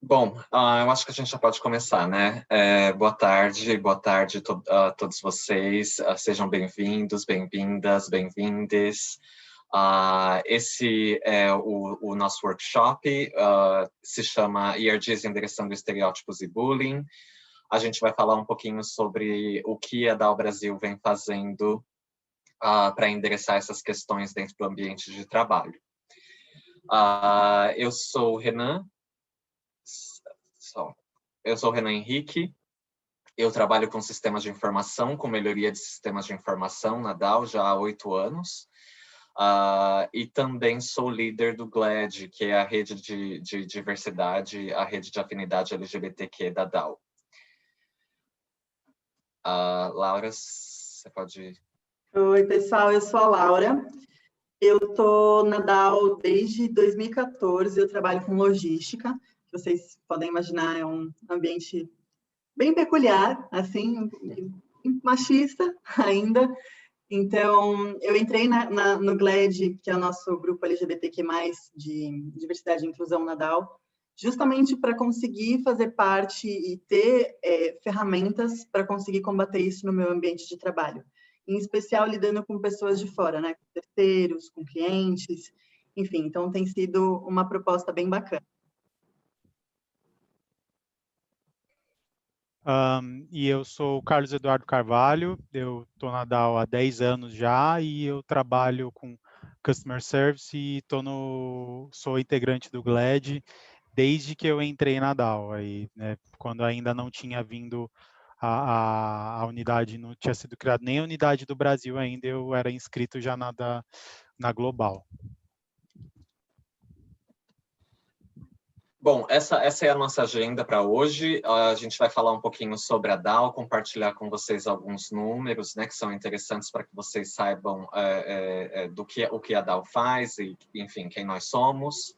Bom, eu acho que a gente já pode começar, né? Boa tarde a todos vocês. Sejam bem-vindos, bem-vindas, bem-vindes. Esse é o nosso workshop, se chama ERGs Endereçando Estereótipos e Bullying. A gente vai falar um pouquinho sobre o que a DAO Brasil vem fazendo para endereçar essas questões dentro do ambiente de trabalho. Eu sou o Renan. Eu sou o Renan Henrique, eu trabalho com sistemas de informação, com melhoria de sistemas de informação na DAO já há 8 anos, e também sou líder do GLAD, que é a rede de diversidade, a rede de afinidade LGBTQ da DAO. Laura, você pode... Oi, pessoal, eu sou a Laura. Eu estou na DAO desde 2014, eu trabalho com logística. Vocês podem imaginar, é um ambiente bem peculiar, assim, machista ainda. Então, eu entrei no GLAD, que é o nosso grupo LGBTQ+, de diversidade e inclusão na DAO, justamente para conseguir fazer parte e ter ferramentas para conseguir combater isso no meu ambiente de trabalho. Em especial, lidando com pessoas de fora, né? Com terceiros, com clientes, enfim. Então, tem sido uma proposta bem bacana. E eu sou o Carlos Eduardo Carvalho, eu estou na DAO há 10 anos já e eu trabalho com Customer Service e sou integrante do GLAD desde que eu entrei na DAO, aí, né, quando ainda não tinha vindo a unidade, não tinha sido criada nem a unidade do Brasil ainda, eu era inscrito já na Global. Bom, essa é a nossa agenda para hoje. A gente vai falar um pouquinho sobre a DAO, compartilhar com vocês alguns números, né, que são interessantes para que vocês saibam o que a DAO faz e, enfim, quem nós somos.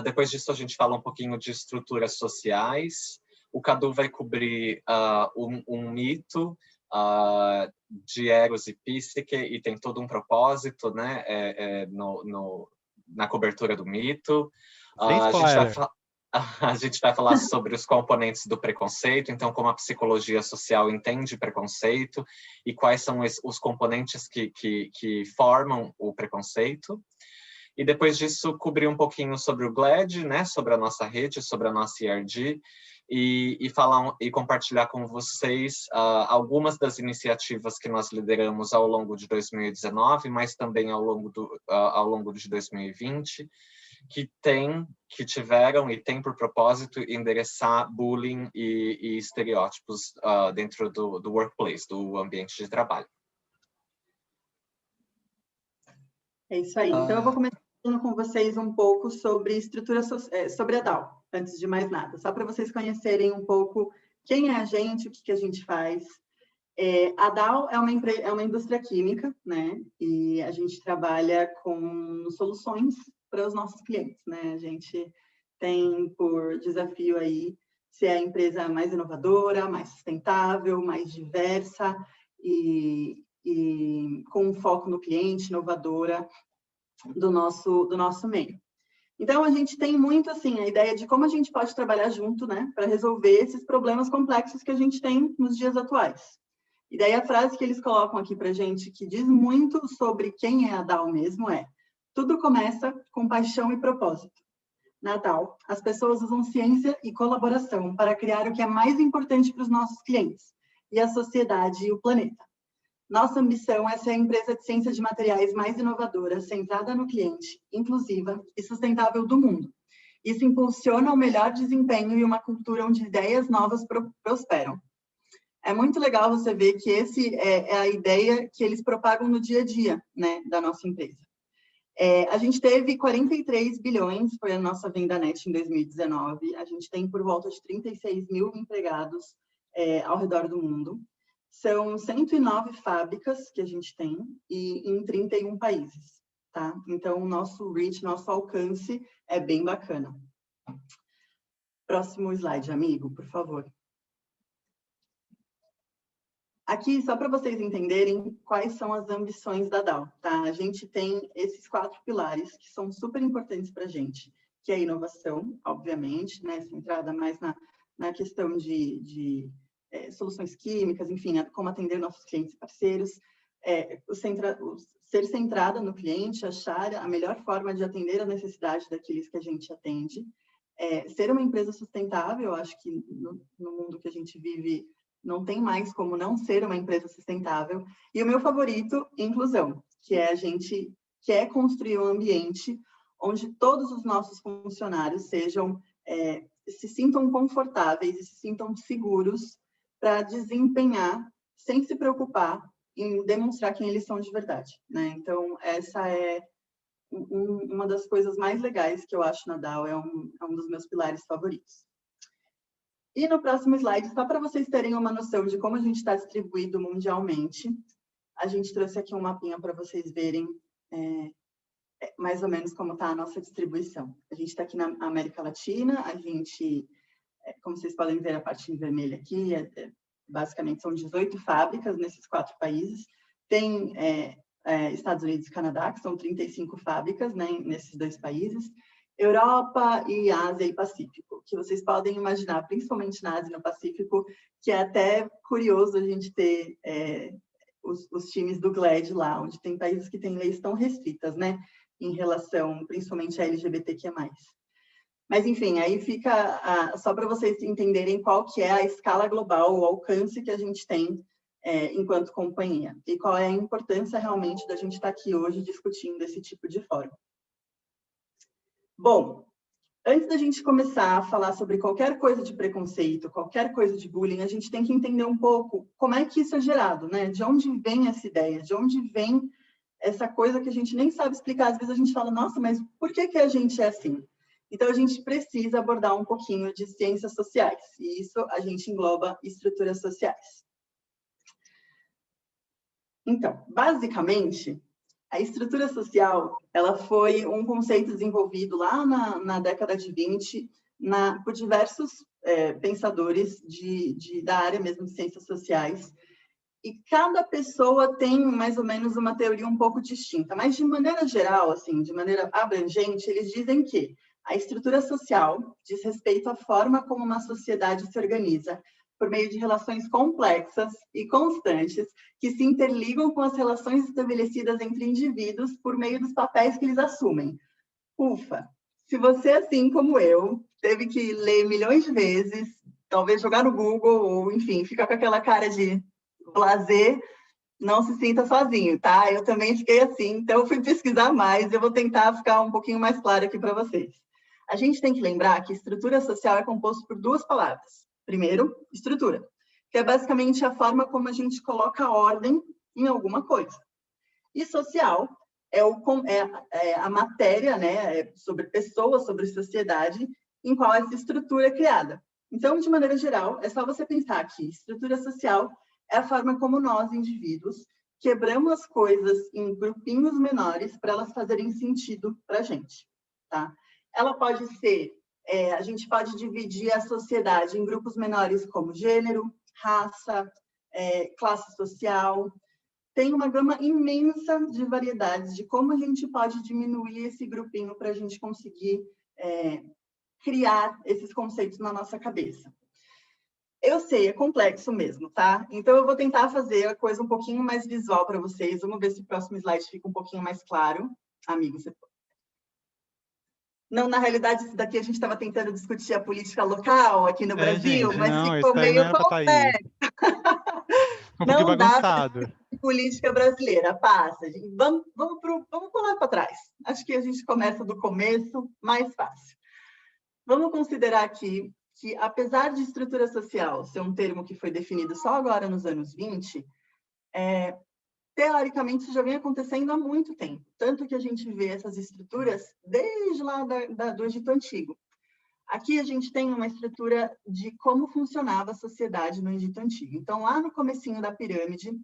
Depois disso, a gente fala um pouquinho de estruturas sociais. O Cadu vai cobrir um mito de Eros e Psique, e tem todo um propósito, né, na cobertura do mito. A gente vai falar sobre os componentes do preconceito, então como a psicologia social entende preconceito e quais são os componentes que formam o preconceito. E depois disso, cobrir um pouquinho sobre o GLAD, né, sobre a nossa rede, sobre a nossa ERG, e falar e compartilhar com vocês algumas das iniciativas que nós lideramos ao longo de 2019, mas também ao longo de 2020, que tiveram e têm por propósito endereçar bullying e estereótipos dentro do workplace, do ambiente de trabalho. É isso aí. Então, eu vou começar com vocês um pouco sobre sobre a DAO, antes de mais nada, só para vocês conhecerem um pouco quem é a gente, o que a gente faz. A DAO é uma indústria química, né? E a gente trabalha com soluções para os nossos clientes, né? A gente tem por desafio aí ser a empresa mais inovadora, mais sustentável, mais diversa e com um foco no cliente, inovadora do nosso meio. Então, a gente tem muito, assim, a ideia de como a gente pode trabalhar junto, né, para resolver esses problemas complexos que a gente tem nos dias atuais. E daí a frase que eles colocam aqui para a gente, que diz muito sobre quem é a DAO mesmo, é: tudo começa com paixão e propósito. Na DAO, as pessoas usam ciência e colaboração para criar o que é mais importante para os nossos clientes, e a sociedade e o planeta. Nossa ambição é ser a empresa de ciência de materiais mais inovadora, centrada no cliente, inclusiva e sustentável do mundo. Isso impulsiona o melhor desempenho e uma cultura onde ideias novas prosperam. É muito legal você ver que essa é a ideia que eles propagam no dia a dia, né, da nossa empresa. A gente teve 43 bilhões, foi a nossa venda net em 2019. A gente tem por volta de 36 mil empregados ao redor do mundo. São 109 fábricas que a gente tem e em 31 países, tá? Então, o nosso reach, nosso alcance é bem bacana. Próximo slide, amigo, por favor. Aqui, só para vocês entenderem quais são as ambições da DAO, tá? A gente tem esses 4 pilares que são super importantes para a gente, que é inovação, obviamente, né, centrada mais na questão de soluções químicas, enfim, como atender nossos clientes e parceiros, ser centrada no cliente, achar a melhor forma de atender a necessidade daqueles que a gente atende, ser uma empresa sustentável. Eu acho que no mundo que a gente vive não tem mais como não ser uma empresa sustentável. E o meu favorito, inclusão, que a gente quer construir um ambiente onde todos os nossos funcionários se sintam confortáveis e se sintam seguros para desempenhar, sem se preocupar em demonstrar quem eles são de verdade, né? Então, essa é uma das coisas mais legais que eu acho na DAO, é um dos meus pilares favoritos. E no próximo slide, só para vocês terem uma noção de como a gente está distribuído mundialmente, a gente trouxe aqui um mapinha para vocês verem mais ou menos como está a nossa distribuição. A gente está aqui na América Latina, a gente, como vocês podem ver a parte em vermelho aqui, basicamente são 18 fábricas nesses 4 países. Tem Estados Unidos e Canadá, que são 35 fábricas, né, nesses 2 países. Europa e Ásia e Pacífico, que vocês podem imaginar, principalmente na Ásia e no Pacífico, que é até curioso a gente ter os times do GLAD lá, onde tem países que têm leis tão restritas, né, em relação, principalmente, a LGBTQ+. Mas, enfim, aí fica só para vocês entenderem qual que é a escala global, o alcance que a gente tem enquanto companhia, e qual é a importância realmente da gente estar aqui hoje discutindo esse tipo de fórum. Bom, antes da gente começar a falar sobre qualquer coisa de preconceito, qualquer coisa de bullying, a gente tem que entender um pouco como é que isso é gerado, né? De onde vem essa ideia, de onde vem essa coisa que a gente nem sabe explicar. Às vezes a gente fala, nossa, mas por que a gente é assim? Então, a gente precisa abordar um pouquinho de ciências sociais, e isso a gente engloba estruturas sociais. Então, basicamente, a estrutura social, ela foi um conceito desenvolvido lá na década de 20 por diversos pensadores da área mesmo de ciências sociais, e cada pessoa tem mais ou menos uma teoria um pouco distinta, mas de maneira geral, assim, de maneira abrangente, eles dizem que a estrutura social diz respeito à forma como uma sociedade se organiza por meio de relações complexas e constantes que se interligam com as relações estabelecidas entre indivíduos por meio dos papéis que eles assumem. Ufa! Se você, assim como eu, teve que ler milhões de vezes, talvez jogar no Google, ou, enfim, ficar com aquela cara de lazer, não se sinta sozinho, tá? Eu também fiquei assim, então eu fui pesquisar mais, eu vou tentar ficar um pouquinho mais claro aqui para vocês. A gente tem que lembrar que estrutura social é composto por 2 palavras. Primeiro, estrutura, que é basicamente a forma como a gente coloca ordem em alguma coisa. E social é a matéria, né, sobre pessoas, sobre sociedade, em qual essa estrutura é criada. Então, de maneira geral, é só você pensar que estrutura social é a forma como nós, indivíduos, quebramos as coisas em grupinhos menores para elas fazerem sentido para a gente, tá? Ela pode ser, a gente pode dividir a sociedade em grupos menores como gênero, raça, classe social. Tem uma gama imensa de variedades de como a gente pode diminuir esse grupinho para a gente conseguir criar esses conceitos na nossa cabeça. Eu sei, é complexo mesmo, tá? Então, eu vou tentar fazer a coisa um pouquinho mais visual para vocês. Vamos ver se o próximo slide fica um pouquinho mais claro. Amigo, você pode. Não, na realidade, isso daqui a gente estava tentando discutir a política local aqui no Brasil, gente, mas não, ficou meio complexo. Um pouquinho bagunçado. Política brasileira, passa. Vamos pular para trás. Acho que a gente começa do começo, mais fácil. Vamos considerar aqui que, apesar de estrutura social ser um termo que foi definido só agora nos anos 20, teoricamente isso já vem acontecendo há muito tempo, tanto que a gente vê essas estruturas desde lá do Egito Antigo. Aqui a gente tem uma estrutura de como funcionava a sociedade no Egito Antigo. Então, lá no comecinho da pirâmide,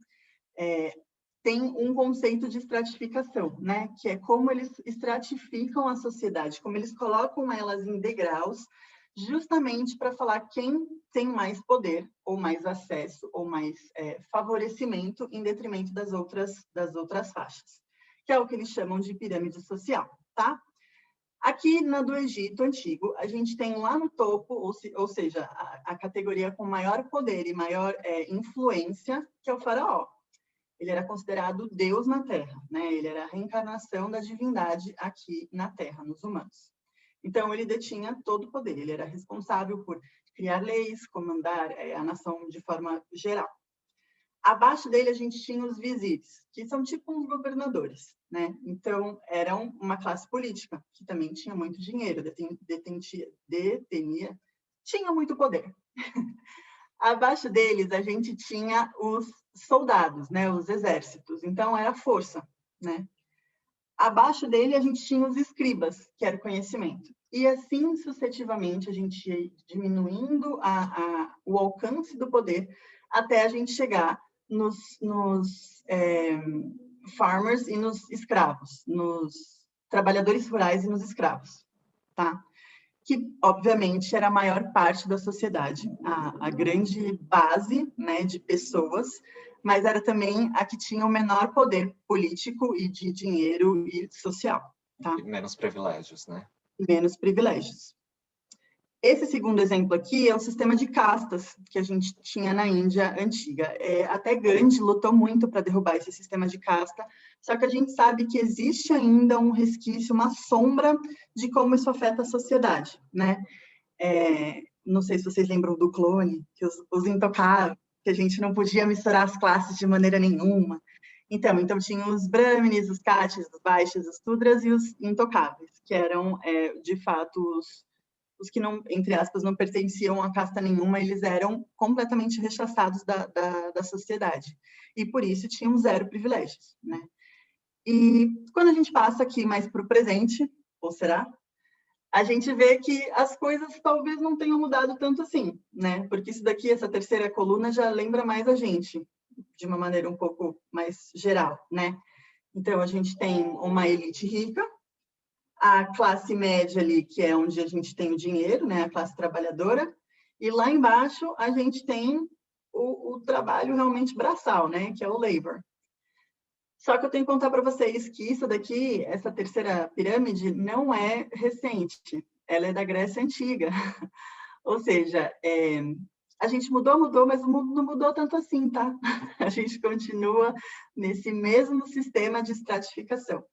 tem um conceito de estratificação, né? Que é como eles estratificam a sociedade, como eles colocam elas em degraus, justamente para falar quem tem mais poder, ou mais acesso, ou mais favorecimento, em detrimento das outras faixas, que é o que eles chamam de pirâmide social, tá? Aqui na do Egito Antigo, a gente tem lá no topo, ou seja, a categoria com maior poder e maior influência, que é o faraó. Ele era considerado Deus na Terra, né? Ele era a reencarnação da divindade aqui na Terra, nos humanos. Então, ele detinha todo o poder, ele era responsável por criar leis, comandar a nação de forma geral. Abaixo dele, a gente tinha os vizires, que são tipo uns governadores, né? Então, eram uma classe política, que também tinha muito dinheiro, tinha muito poder. Abaixo deles, a gente tinha os soldados, né? Os exércitos. Então, era força, né? Abaixo dele, a gente tinha os escribas, que era o conhecimento. E assim, sucessivamente, a gente ia diminuindo o alcance do poder até a gente chegar nos farmers e nos escravos, nos trabalhadores rurais e nos escravos, tá? Que, obviamente, era a maior parte da sociedade, a grande base, né, de pessoas, mas era também a que tinha o menor poder político e de dinheiro e social. Tá? E menos privilégios, né? Menos privilégios. Esse segundo exemplo aqui é o sistema de castas que a gente tinha na Índia antiga. Até Gandhi lutou muito para derrubar esse sistema de casta, só que a gente sabe que existe ainda um resquício, uma sombra de como isso afeta a sociedade, né? Não sei se vocês lembram do clone, que os intocáveis, que a gente não podia misturar as classes de maneira nenhuma. Então tinha os brahmanes, os katis, os vaishyas, os tudras e os intocáveis, que eram, de fato, os que, não, entre aspas, não pertenciam a casta nenhuma, eles eram completamente rechaçados da sociedade. E, por isso, tinham zero privilégios, né? E, quando a gente passa aqui mais para o presente, ou será? A gente vê que as coisas talvez não tenham mudado tanto assim, né? Porque isso daqui, essa terceira coluna, já lembra mais a gente, de uma maneira um pouco mais geral, né? Então, a gente tem uma elite rica, a classe média ali, que é onde a gente tem o dinheiro, né? A classe trabalhadora, e lá embaixo a gente tem o trabalho realmente braçal, né? Que é o labor. Só que eu tenho que contar para vocês que isso daqui, essa terceira pirâmide, não é recente. Ela é da Grécia Antiga. Ou seja, a gente mudou, mas o mundo não mudou tanto assim, tá? A gente continua nesse mesmo sistema de estratificação.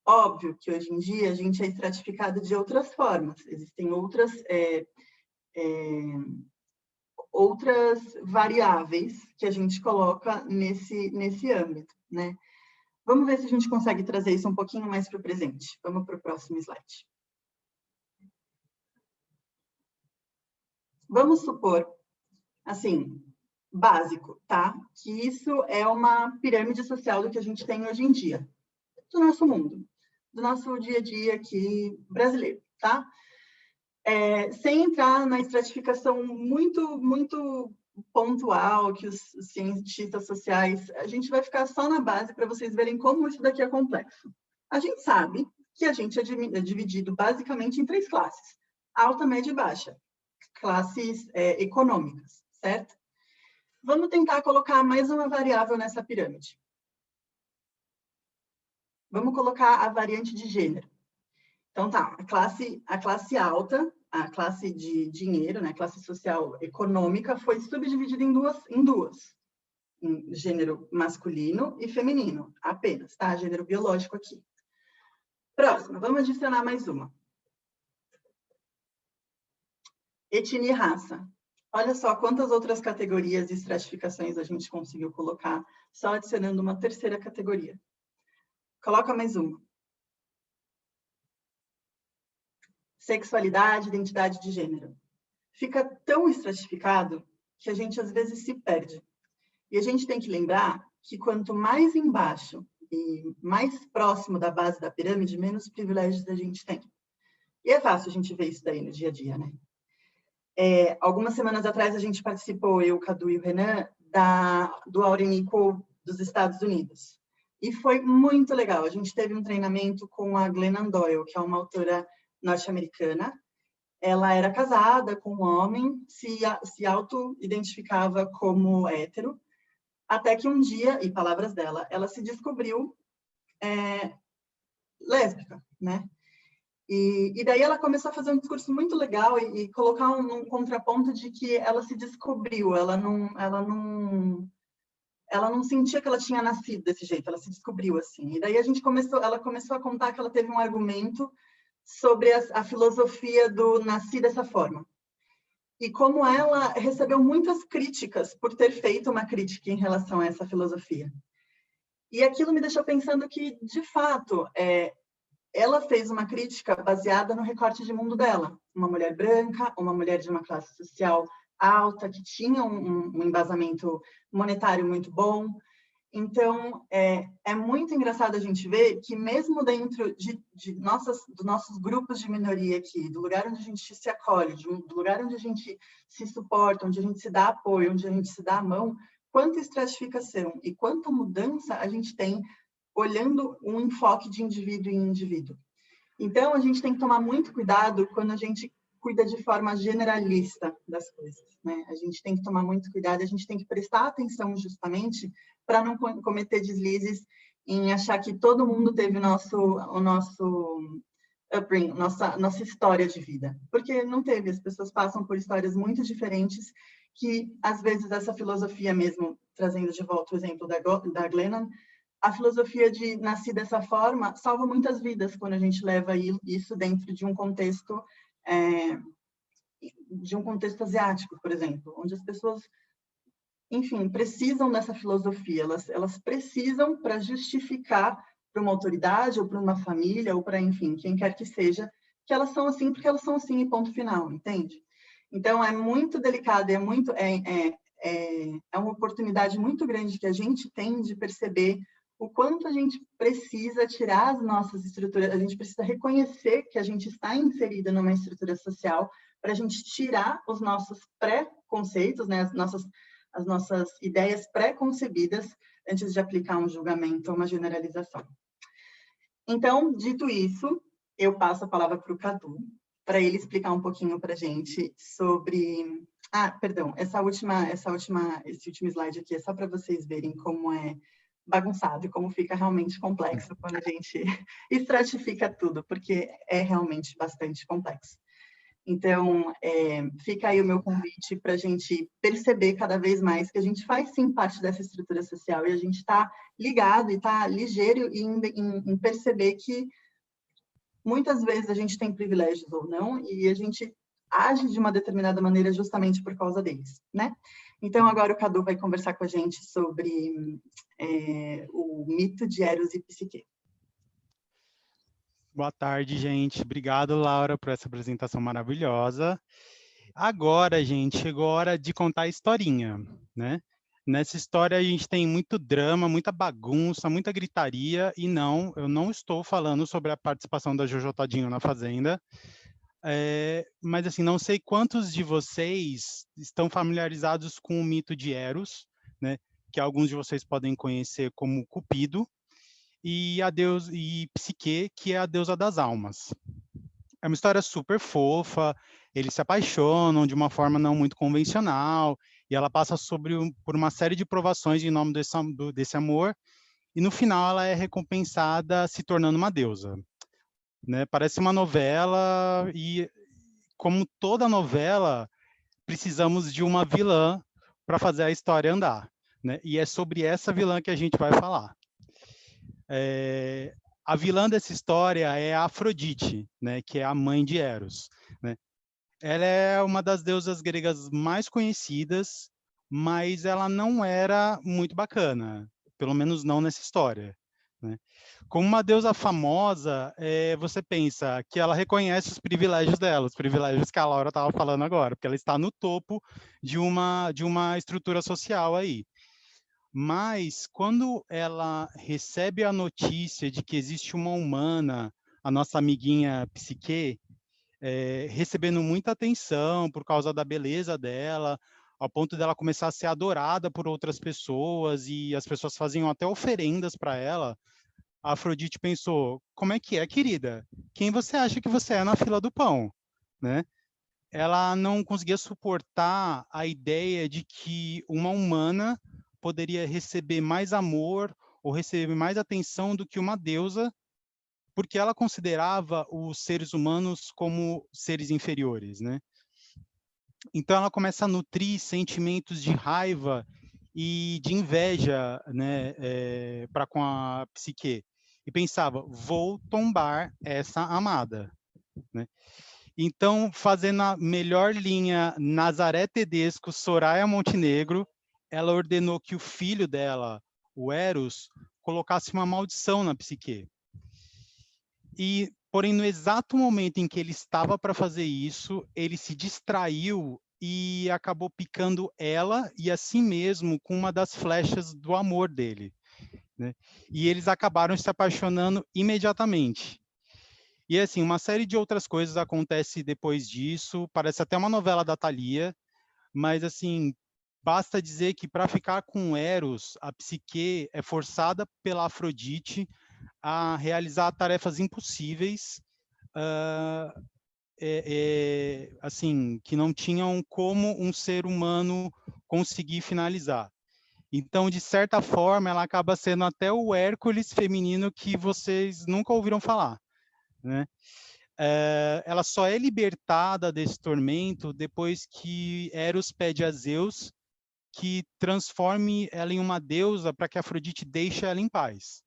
Óbvio que hoje em dia a gente é estratificado de outras formas. Existem outras variáveis que a gente coloca nesse âmbito, né? Vamos ver se a gente consegue trazer isso um pouquinho mais para o presente. Vamos para o próximo slide. Vamos supor, assim, básico, tá? Que isso é uma pirâmide social do que a gente tem hoje em dia, do nosso mundo, do nosso dia a dia aqui brasileiro, tá? Sem entrar na estratificação muito pontual que os cientistas sociais, a gente vai ficar só na base para vocês verem como isso daqui é complexo. A gente sabe que a gente é dividido basicamente em 3 classes, alta, média e baixa, classes econômicas, certo? Vamos tentar colocar mais uma variável nessa pirâmide. Vamos colocar a variante de gênero. Então, tá, a classe alta, a classe de dinheiro, né, a classe social econômica, foi subdividida em duas. Em gênero masculino e feminino, apenas, tá? Gênero biológico aqui. Próxima, vamos adicionar mais uma. Etnia e raça. Olha só quantas outras categorias e estratificações a gente conseguiu colocar, só adicionando uma terceira categoria. Coloca mais uma. Sexualidade, identidade de gênero. Fica tão estratificado que a gente às vezes se perde. E a gente tem que lembrar que quanto mais embaixo e mais próximo da base da pirâmide, menos privilégios a gente tem. E é fácil a gente ver isso daí no dia a dia, né? Algumas semanas atrás a gente participou, eu, o Cadu e o Renan, do Aurenico dos Estados Unidos. E foi muito legal. A gente teve um treinamento com a Glennon Doyle, que é uma autora norte-americana. Ela era casada com um homem, se auto-identificava como hétero, até que um dia, e palavras dela, ela se descobriu lésbica, né? E daí ela começou a fazer um discurso muito legal e colocar um contraponto de que ela se descobriu, ela não sentia que ela tinha nascido desse jeito, ela se descobriu assim. E daí ela começou a contar que ela teve um argumento sobre a filosofia do nasci dessa forma. E como ela recebeu muitas críticas por ter feito uma crítica em relação a essa filosofia. E aquilo me deixou pensando que, de fato, ela fez uma crítica baseada no recorte de mundo dela. Uma mulher branca, uma mulher de uma classe social alta, que tinha um embasamento monetário muito bom. Então, é muito engraçado a gente ver que mesmo dentro dos nossos grupos de minoria aqui, do lugar onde a gente se acolhe, do lugar onde a gente se suporta, onde a gente se dá apoio, onde a gente se dá a mão, quanta estratificação e quanta mudança a gente tem olhando um enfoque de indivíduo em indivíduo. Então, a gente tem que tomar muito cuidado quando a gente cuida de forma generalista das coisas, né? A gente tem que tomar muito cuidado, a gente tem que prestar atenção justamente para não cometer deslizes em achar que todo mundo teve o nosso upbringing, nossa história de vida. Porque não teve, as pessoas passam por histórias muito diferentes que, às vezes, essa filosofia mesmo, trazendo de volta o exemplo da Glennon, a filosofia de nascer dessa forma salva muitas vidas quando a gente leva isso dentro de um contexto asiático, por exemplo, onde as pessoas, enfim, precisam dessa filosofia, elas precisam para justificar para uma autoridade ou para uma família ou para, enfim, quem quer que seja, que elas são assim porque elas são assim e ponto final, entende? Então, é muito delicado, é uma oportunidade muito grande que a gente tem de perceber o quanto a gente precisa tirar as nossas estruturas, a gente precisa reconhecer que a gente está inserida numa estrutura social para a gente tirar os nossos pré-conceitos, né, as nossas ideias pré-concebidas antes de aplicar um julgamento ou uma generalização. Então, dito isso, eu passo a palavra para o Cadu, para ele explicar um pouquinho para a gente sobre... perdão, esse último slide aqui é só para vocês verem como é bagunçado e como fica realmente complexo quando a gente estratifica tudo, porque é realmente bastante complexo. Então, fica aí o meu convite para a gente perceber cada vez mais que a gente faz sim parte dessa estrutura social e a gente está ligado e está ligeiro em perceber que muitas vezes a gente tem privilégios ou não e a gente age de uma determinada maneira justamente por causa deles, né? Então, agora o Cadu vai conversar com a gente sobre o mito de Eros e Psique. Boa tarde, gente. Obrigado, Laura, por essa apresentação maravilhosa. Agora, gente, chegou a hora de contar a historinha, né? Nessa história a gente tem muito drama, muita bagunça, muita gritaria, e não, eu não estou falando sobre a participação da Jojo Todinho na Fazenda, mas assim, não sei quantos de vocês estão familiarizados com o mito de Eros, né? Que alguns de vocês podem conhecer como Cupido, e Psique, que é a deusa das almas. É uma história super fofa, eles se apaixonam de uma forma não muito convencional, e ela passa por uma série de provações em nome desse amor, e no final ela é recompensada se tornando uma deusa. Né? Parece uma novela, e como toda novela, precisamos de uma vilã para fazer a história andar. Né? E é sobre essa vilã que a gente vai falar. A vilã dessa história é a Afrodite, né, que é a mãe de Eros. Né? Ela é uma das deusas gregas mais conhecidas, mas ela não era muito bacana, pelo menos não nessa história. Né? Como uma deusa famosa, você pensa que ela reconhece os privilégios dela, os privilégios que a Laura estava falando agora, porque ela está no topo de uma estrutura social aí. Mas, quando ela recebe a notícia de que existe uma humana, a nossa amiguinha Psique, recebendo muita atenção por causa da beleza dela, ao ponto dela começar a ser adorada por outras pessoas, e as pessoas faziam até oferendas para ela, a Afrodite pensou, como é, querida? Quem você acha que você é na fila do pão? Né? Ela não conseguia suportar a ideia de que uma humana poderia receber mais amor ou receber mais atenção do que uma deusa porque ela considerava os seres humanos como seres inferiores, né? Então ela começa a nutrir sentimentos de raiva e de inveja, né, para com a Psique. E pensava, vou tombar essa amada, né? Então, fazendo a melhor linha Nazaré Tedesco, Soraya Montenegro, ela ordenou que o filho dela, o Eros, colocasse uma maldição na Psique. E, porém, no exato momento em que ele estava para fazer isso, ele se distraiu e acabou picando ela e a si mesmo com uma das flechas do amor dele, né? E eles acabaram se apaixonando imediatamente. E, assim, uma série de outras coisas acontece depois disso, parece até uma novela da Thalia, mas, assim, basta dizer que para ficar com Eros, a Psique é forçada pela Afrodite a realizar tarefas impossíveis, assim, que não tinham como um ser humano conseguir finalizar. Então, de certa forma, ela acaba sendo até o Hércules feminino que vocês nunca ouviram falar, né? Ela só é libertada desse tormento depois que Eros pede a Zeus que transforme ela em uma deusa para que Afrodite deixe ela em paz.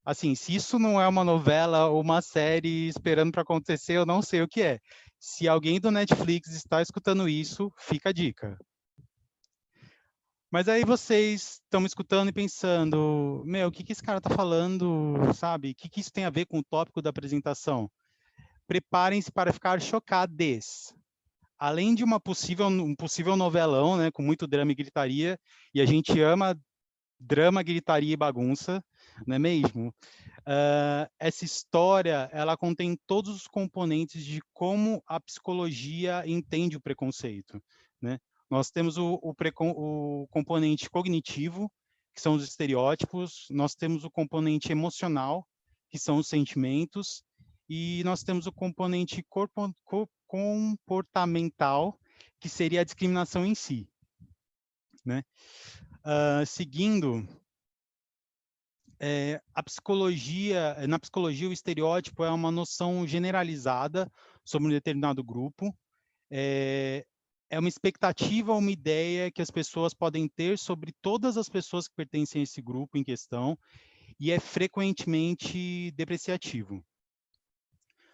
Assim, se isso não é uma novela ou uma série esperando para acontecer, eu não sei o que é. Se alguém do Netflix está escutando isso, fica a dica. Mas aí vocês estão me escutando e pensando, meu, o que esse cara está falando, sabe? O que isso tem a ver com o tópico da apresentação? Preparem-se para ficar chocados. Além de um possível novelão, né, com muito drama e gritaria, e a gente ama drama, gritaria e bagunça, não é mesmo? Essa história, ela contém todos os componentes de como a psicologia entende o preconceito, né? Nós temos o componente cognitivo, que são os estereótipos, nós temos o componente emocional, que são os sentimentos, e nós temos o componente comportamental, que seria a discriminação em si, né? Seguindo, na psicologia, o estereótipo é uma noção generalizada sobre um determinado grupo, é uma expectativa, uma ideia que as pessoas podem ter sobre todas as pessoas que pertencem a esse grupo em questão, e é frequentemente depreciativo.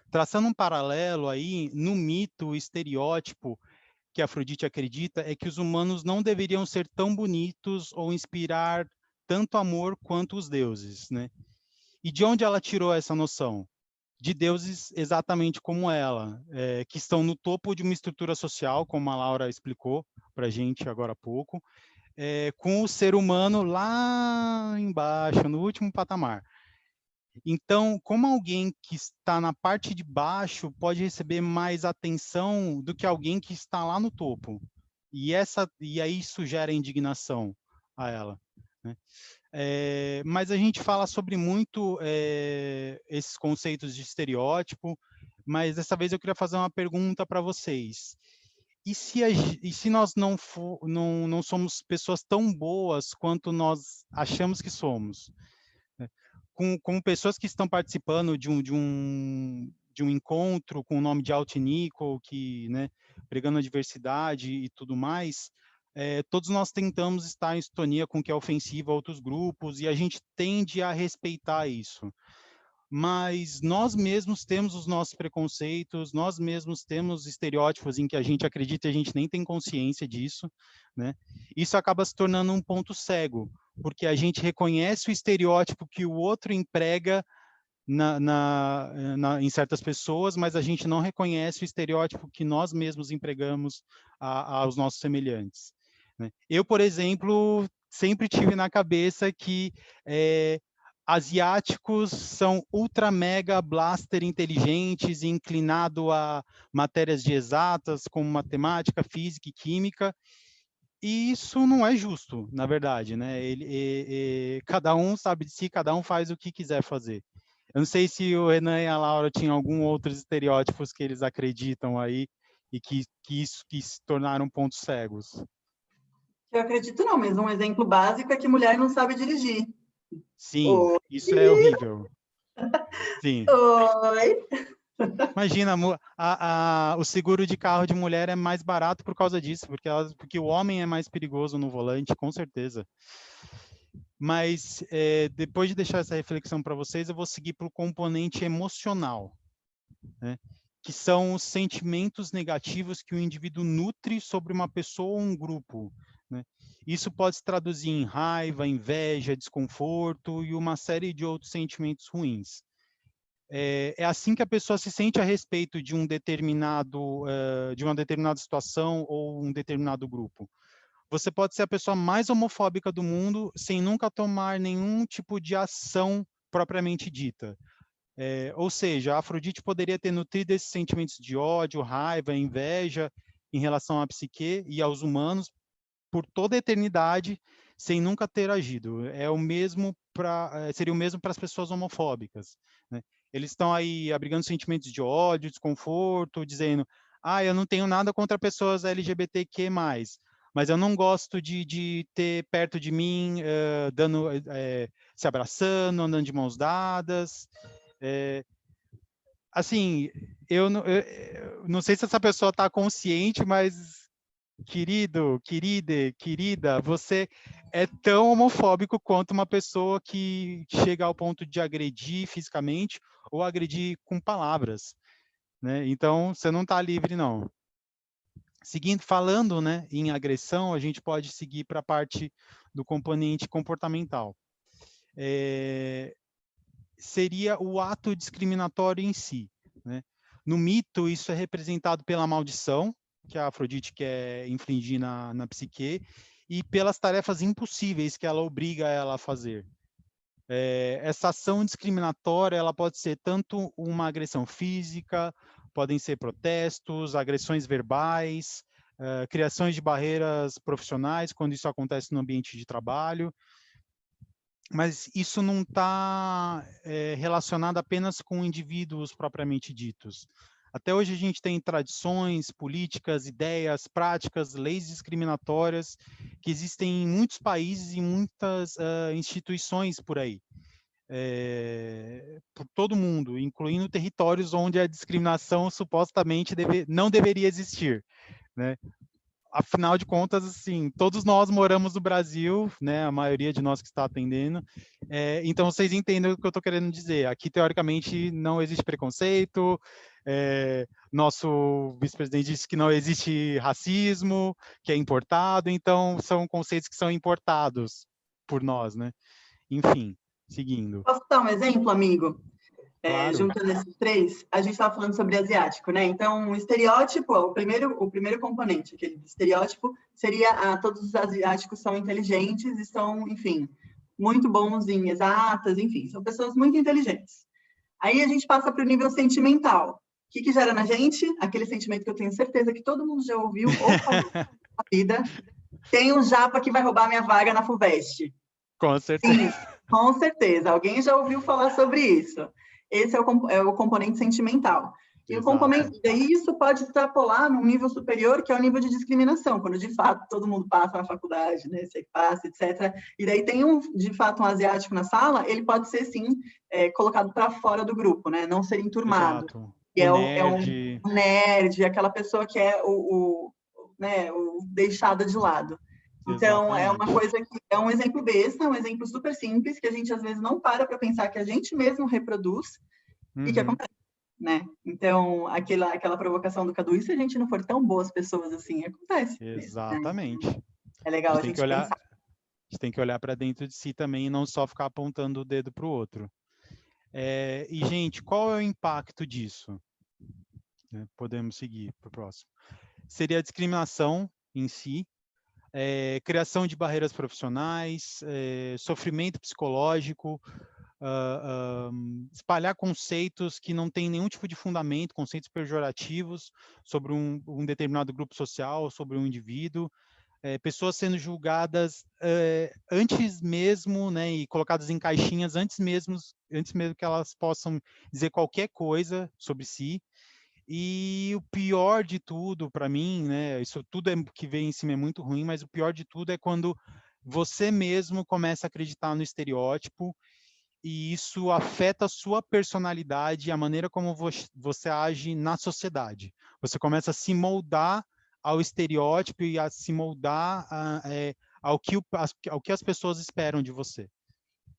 Traçando um paralelo aí, no mito, o estereótipo que Afrodite acredita é que os humanos não deveriam ser tão bonitos ou inspirar tanto amor quanto os deuses, né? E de onde ela tirou essa noção? De deuses exatamente como ela, que estão no topo de uma estrutura social, como a Laura explicou para a gente agora há pouco, com o ser humano lá embaixo, no último patamar. Então, como alguém que está na parte de baixo pode receber mais atenção do que alguém que está lá no topo? E aí isso gera indignação a ela, né? Mas a gente fala sobre muito esses conceitos de estereótipo, mas dessa vez eu queria fazer uma pergunta para vocês. E se nós não somos pessoas tão boas quanto nós achamos que somos? Com pessoas que estão participando de um encontro com o nome de Alt Nickel, que, né, pregando a diversidade e tudo mais, todos nós tentamos estar em sintonia com o que é ofensivo a outros grupos, e a gente tende a respeitar isso. Mas nós mesmos temos os nossos preconceitos, nós mesmos temos estereótipos em que a gente acredita e a gente nem tem consciência disso, né? Isso acaba se tornando um ponto cego, porque a gente reconhece o estereótipo que o outro emprega em certas pessoas, mas a gente não reconhece o estereótipo que nós mesmos empregamos aos nossos semelhantes, né? Eu, por exemplo, sempre tive na cabeça que asiáticos são ultra mega blaster inteligentes e inclinado a matérias de exatas como matemática, física e química, e isso não é justo, na verdade, né? Cada um sabe de si, cada um faz o que quiser fazer. Eu não sei se o Renan e a Laura tinham algum outros estereótipos que eles acreditam aí e que se tornaram pontos cegos. Eu acredito não, mas um exemplo básico é que mulher não sabe dirigir. Sim, isso é horrível. Sim. Oi. Imagina, o seguro de carro de mulher é mais barato por causa disso, porque o homem é mais perigoso no volante, com certeza. Mas depois de deixar essa reflexão para vocês, eu vou seguir para o componente emocional, né? Que são os sentimentos negativos que o indivíduo nutre sobre uma pessoa ou um grupo, né? Isso pode se traduzir em raiva, inveja, desconforto e uma série de outros sentimentos ruins. É assim que a pessoa se sente a respeito de de uma determinada situação ou um determinado grupo. Você pode ser a pessoa mais homofóbica do mundo sem nunca tomar nenhum tipo de ação propriamente dita. Ou seja, a Afrodite poderia ter nutrido esses sentimentos de ódio, raiva, inveja em relação à psique e aos humanos por toda a eternidade sem nunca ter agido. Seria o mesmo para as pessoas homofóbicas, né? Eles estão aí abrigando sentimentos de ódio, desconforto, dizendo: eu não tenho nada contra pessoas LGBTQ+, mas eu não gosto de ter perto de mim, se abraçando, andando de mãos dadas. Assim, eu não sei se essa pessoa está consciente, mas querido, querida, você é tão homofóbico quanto uma pessoa que chega ao ponto de agredir fisicamente ou agredir com palavras, né? Então, você não está livre, não. Falando, né, em agressão, a gente pode seguir para a parte do componente comportamental. Seria o ato discriminatório em si, né? No mito, isso é representado pela maldição, que a Afrodite quer infligir na psique, e pelas tarefas impossíveis que ela obriga ela a fazer. Essa ação discriminatória, ela pode ser tanto uma agressão física, podem ser protestos, agressões verbais, criações de barreiras profissionais, quando isso acontece no ambiente de trabalho, mas isso não está relacionado apenas com indivíduos propriamente ditos. Até hoje a gente tem tradições, políticas, ideias, práticas, leis discriminatórias que existem em muitos países e muitas instituições por aí, por todo mundo, incluindo territórios onde a discriminação supostamente não deveria existir, né? Afinal de contas, assim, todos nós moramos no Brasil, né? A maioria de nós que está atendendo. Então, vocês entendem o que eu estou querendo dizer. Aqui, teoricamente, não existe preconceito. Nosso vice-presidente disse que não existe racismo, que é importado. Então, são conceitos que são importados por nós, né? Enfim, seguindo. Posso dar um exemplo, amigo? Claro. Juntando esses três, a gente estava falando sobre asiático, né? Então, o estereótipo, o primeiro componente, aquele estereótipo, seria todos os asiáticos são inteligentes e são, enfim, muito bons em exatas, enfim, são pessoas muito inteligentes. Aí a gente passa para o nível sentimental. O que gera na gente? Aquele sentimento que eu tenho certeza que todo mundo já ouviu ou falou na vida. Tem um japa que vai roubar minha vaga na FUVEST. Com certeza. Sim, com certeza. Alguém já ouviu falar sobre isso. Esse é o componente sentimental. E daí isso pode extrapolar num nível superior, que é o nível de discriminação, quando de fato todo mundo passa na faculdade, né? Você passa, etc. E daí tem de fato um asiático na sala, ele pode ser sim colocado para fora do grupo, né? Não ser enturmado. Exato. E nerd. Um nerd, aquela pessoa que é o deixada de lado. Então, Exatamente. é uma coisa que é um exemplo besta, um exemplo super simples, que a gente às vezes não para pensar que a gente mesmo reproduz e que acontece, né? Então, aquela provocação do Cadu, e se a gente não for tão boas pessoas assim, acontece. Exatamente. Né? É legal a gente pensar. A gente tem que olhar para dentro de si também e não só ficar apontando o dedo para o outro. E, gente, qual é o impacto disso? Podemos seguir para o próximo. Seria a discriminação em si, criação de barreiras profissionais, sofrimento psicológico, espalhar conceitos que não têm nenhum tipo de fundamento, conceitos pejorativos sobre um determinado grupo social, sobre um indivíduo, pessoas sendo julgadas antes mesmo, né, e colocadas em caixinhas antes mesmo que elas possam dizer qualquer coisa sobre si. E o pior de tudo, para mim, né, isso tudo que vem em cima é muito ruim, mas o pior de tudo é quando você mesmo começa a acreditar no estereótipo e isso afeta a sua personalidade e a maneira como você age na sociedade. Você começa a se moldar ao estereótipo e a se moldar ao que as pessoas esperam de você.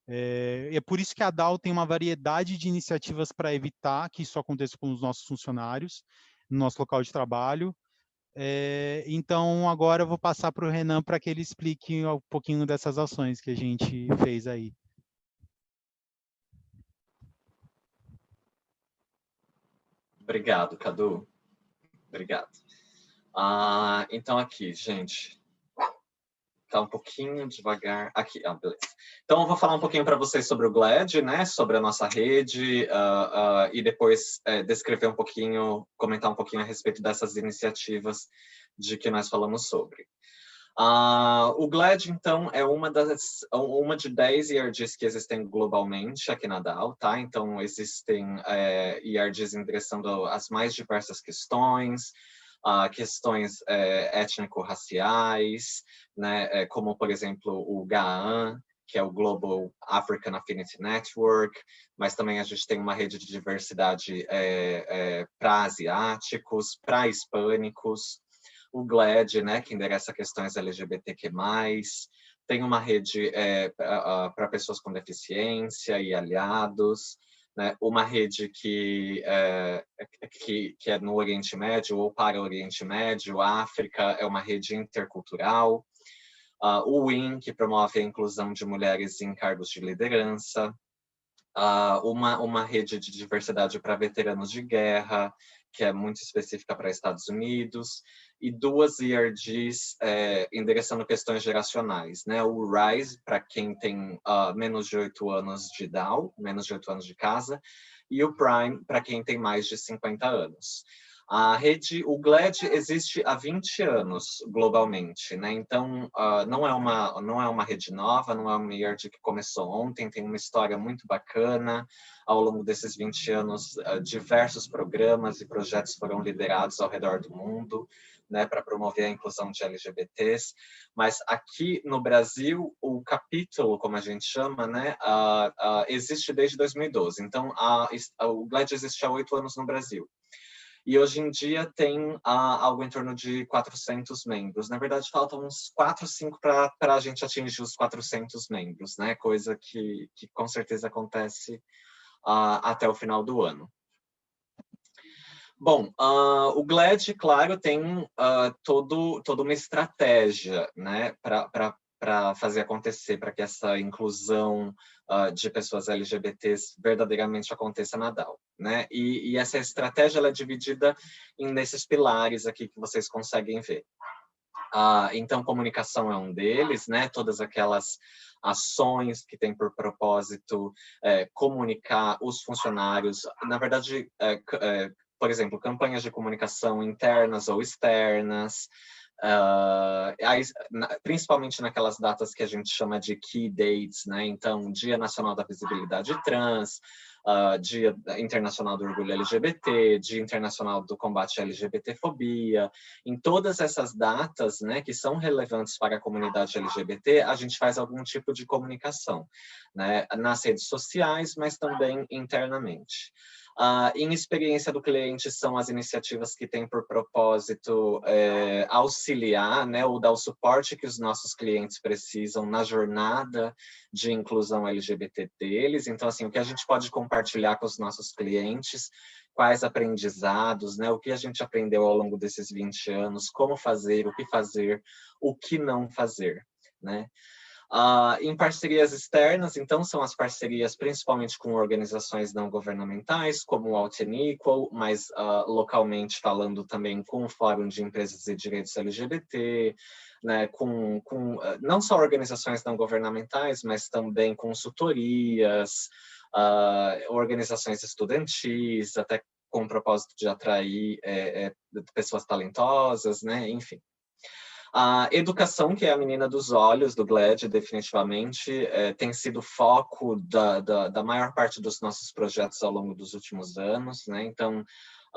É por isso que a DAO tem uma variedade de iniciativas para evitar que isso aconteça com os nossos funcionários, no nosso local de trabalho. Então, agora eu vou passar para o Renan para que ele explique um pouquinho dessas ações que a gente fez aí. Obrigado, Cadu. Obrigado. Então, aqui, gente. Tá um pouquinho devagar. Aqui, beleza. Então, eu vou falar um pouquinho para vocês sobre o GLAD, né? Sobre a nossa rede, e depois descrever um pouquinho, comentar um pouquinho a respeito dessas iniciativas de que nós falamos sobre. O GLAD, então, é uma de 10 IRGs que existem globalmente aqui na DAO, tá? Então, existem IRGs endereçando as mais diversas questões, questões étnico-raciais, né? Como, por exemplo, o GAAN, que é o Global African Affinity Network, mas também a gente tem uma rede de diversidade para asiáticos, para hispânicos, o GLAD, né, que endereça questões LGBTQ+, tem uma rede para pessoas com deficiência e aliados, né, uma rede que é no Oriente Médio ou para o Oriente Médio, África, é uma rede intercultural, o WIN, que promove a inclusão de mulheres em cargos de liderança, uma rede de diversidade para veteranos de guerra, que é muito específica para Estados Unidos, e 2 IRGs endereçando questões geracionais, né? O RISE, para quem tem menos de 8 anos de DAO, menos de 8 anos de casa, e o PRIME, para quem tem mais de 50 anos. O GLAD existe há 20 anos globalmente, né? Então, não é uma rede nova, não é uma IRG que começou ontem, tem uma história muito bacana. Ao longo desses 20 anos, diversos programas e projetos foram liderados ao redor do mundo, né, para promover a inclusão de LGBTs. Mas aqui no Brasil, o capítulo, como a gente chama, né, existe desde 2012. Então, o GLAD existe há 8 anos no Brasil. E hoje em dia tem algo em torno de 400 membros. Na verdade, faltam uns 4, 5 para a gente atingir os 400 membros, né? Coisa que com certeza acontece até o final do ano. Bom, o GLAD, claro, tem toda uma estratégia, né, para fazer acontecer, para que essa inclusão de pessoas LGBTs verdadeiramente aconteça na DAO, né? E essa estratégia ela é dividida nesses pilares aqui que vocês conseguem ver. Então, comunicação é um deles, né? Todas aquelas ações que têm por propósito comunicar os funcionários, na verdade, por exemplo, campanhas de comunicação internas ou externas, principalmente naquelas datas que a gente chama de key dates, né? Então, Dia Nacional da Visibilidade Trans, Dia Internacional do Orgulho LGBT, Dia Internacional do Combate à LGBTfobia. Em todas essas datas, né, que são relevantes para a comunidade LGBT, a gente faz algum tipo de comunicação, né? Nas redes sociais, mas também internamente. Em experiência do cliente, são as iniciativas que têm por propósito auxiliar, né, ou dar o suporte que os nossos clientes precisam na jornada de inclusão LGBT deles. Então, assim, o que a gente pode compartilhar com os nossos clientes, quais aprendizados, né, o que a gente aprendeu ao longo desses 20 anos, como fazer, o que não fazer, né? Em parcerias externas, então, são as parcerias principalmente com organizações não governamentais, como o Alt & Equal, mas localmente falando também com o Fórum de Empresas e Direitos LGBT, né, com não só organizações não governamentais, mas também consultorias, organizações estudantis, até com o propósito de atrair pessoas talentosas, né, enfim. A educação, que é a menina dos olhos do GLAD, definitivamente, tem sido foco da maior parte dos nossos projetos ao longo dos últimos anos, né? Então,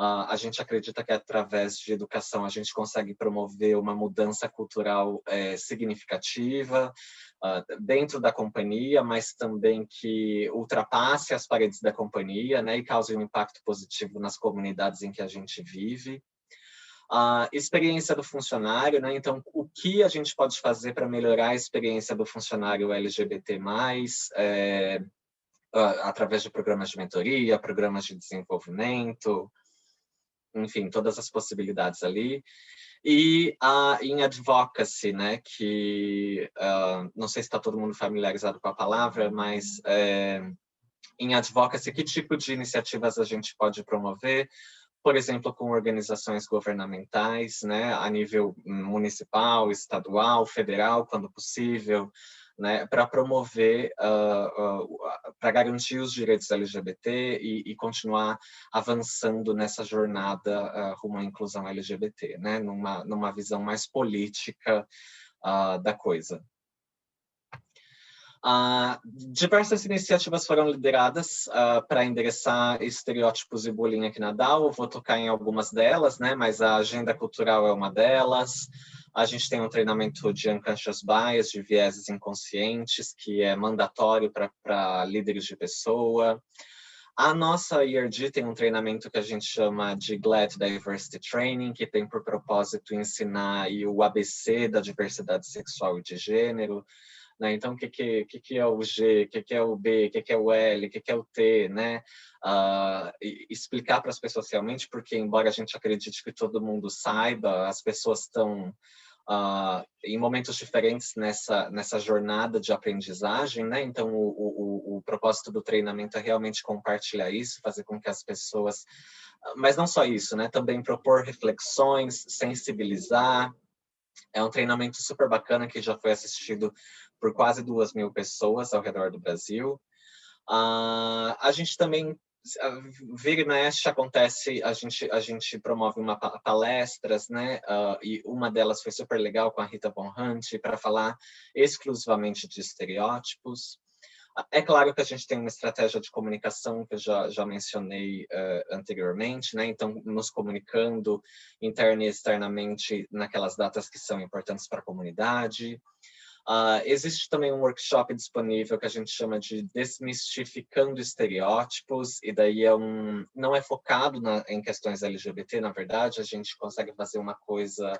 A gente acredita que através de educação a gente consegue promover uma mudança cultural significativa dentro da companhia, mas também que ultrapasse as paredes da companhia, né, e cause um impacto positivo nas comunidades em que a gente vive. A experiência do funcionário, né? Então, o que a gente pode fazer para melhorar a experiência do funcionário LGBT+, através de programas de mentoria, programas de desenvolvimento, enfim, todas as possibilidades ali. E em advocacy, né, que não sei se está todo mundo familiarizado com a palavra, mas em advocacy, que tipo de iniciativas a gente pode promover? Por exemplo, com organizações governamentais, né, a nível municipal, estadual, federal, quando possível, né, para promover, para garantir os direitos LGBT e continuar avançando nessa jornada rumo à inclusão LGBT, né, numa visão mais política da coisa. Diversas iniciativas foram lideradas para endereçar estereótipos e bullying aqui na DAO. Eu vou tocar em algumas delas, né? Mas a agenda cultural é uma delas. A gente tem um treinamento de unconscious bias, de vieses inconscientes, que é mandatório para líderes de pessoa. A nossa IRD tem um treinamento que a gente chama de GLAD Diversity Training, que tem por propósito ensinar o ABC da diversidade sexual e de gênero. Né? Então, o que é o G, o que é o B, o que é o L, o que é o T, né? Explicar para as pessoas realmente, porque embora a gente acredite que todo mundo saiba, as pessoas estão em momentos diferentes nessa jornada de aprendizagem, né? Então, o propósito do treinamento é realmente compartilhar isso, fazer com que as pessoas... Mas não só isso, né? Também propor reflexões, sensibilizar. É um treinamento super bacana que já foi assistido por quase 2.000 pessoas ao redor do Brasil. A gente também, vira e mexe, acontece, a gente promove palestras, né? E uma delas foi super legal com a Rita Von Hunt, para falar exclusivamente de estereótipos. É claro que a gente tem uma estratégia de comunicação que eu já mencionei anteriormente, né? Então, nos comunicando interna e externamente naquelas datas que são importantes para a comunidade. Existe também um workshop disponível que a gente chama de Desmistificando Estereótipos, e daí não é focado em questões LGBT, na verdade, a gente consegue fazer uma coisa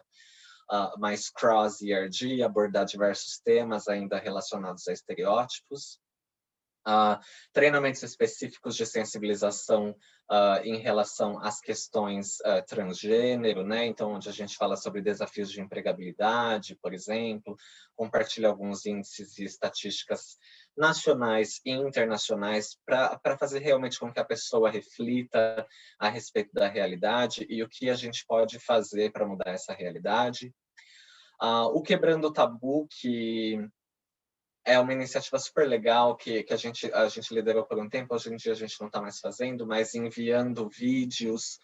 mais cross-ERG, abordar diversos temas ainda relacionados a estereótipos. Treinamentos específicos de sensibilização em relação às questões transgênero, né? Então, onde a gente fala sobre desafios de empregabilidade, por exemplo, compartilha alguns índices e estatísticas nacionais e internacionais para fazer realmente com que a pessoa reflita a respeito da realidade e o que a gente pode fazer para mudar essa realidade. O Quebrando o Tabu, que é uma iniciativa super legal que a gente liderou por um tempo. Hoje em dia a gente não está mais fazendo, mas enviando vídeos